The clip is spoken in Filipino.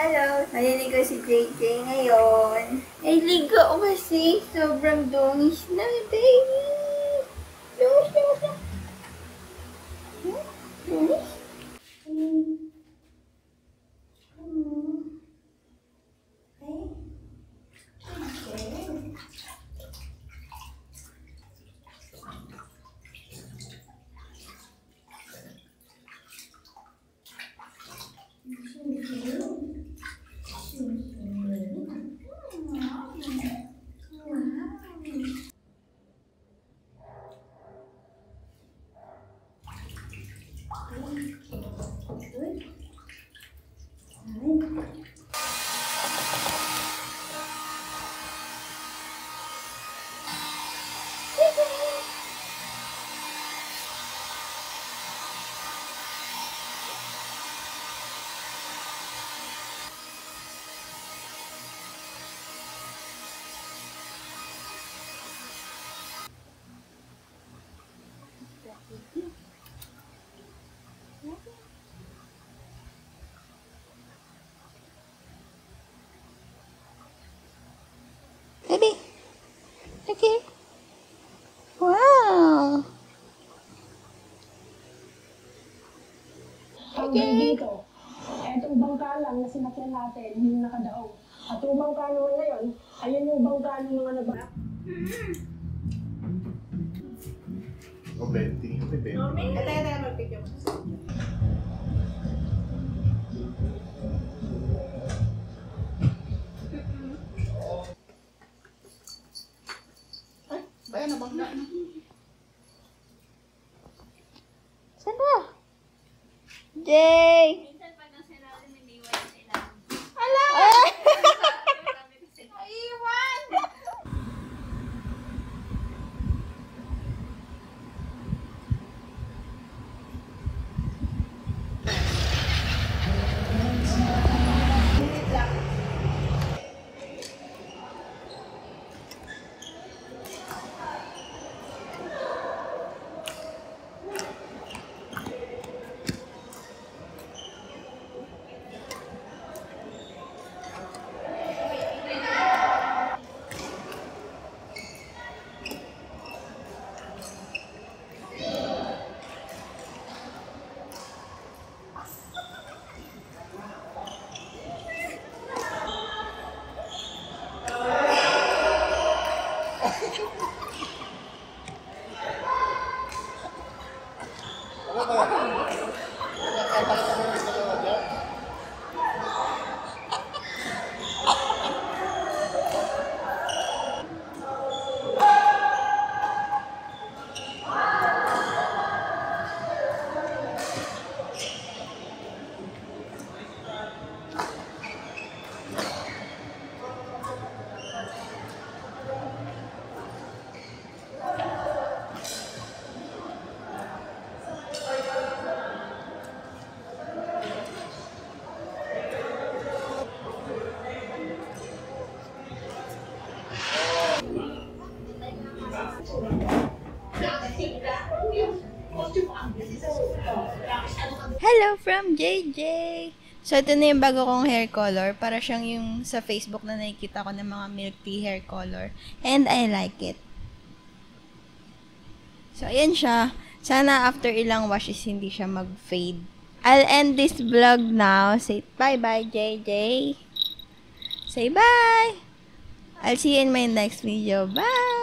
Hello, maliligo si JJ ngayon. Ay, ligo ko kasi. Sobrang dungis na, baby. Dungis na. Dungis? Baby, look here. Wow. Hanggang dito, etong bangka lang na sinakyan natin, yung nakadaong. At yung bangka naman ngayon, ayun yung bangka ng mga nabak. O, benting. Ito yung benting. Ito, magpicture mo. Bayan na bangga. Saan ba? Jay! Minsan pag nasirali, niniwan sa ilang. Ala! Iwan! Hello from JJ! So, ito na yung bago kong hair color. Para siyang yung sa Facebook na nakikita ko ng mga milk tea hair color. And I like it. So, ayan siya. Sana after ilang washes, hindi siya mag-fade. I'll end this vlog now. Say bye-bye, JJ! Say bye! I'll see you in my next video. Bye!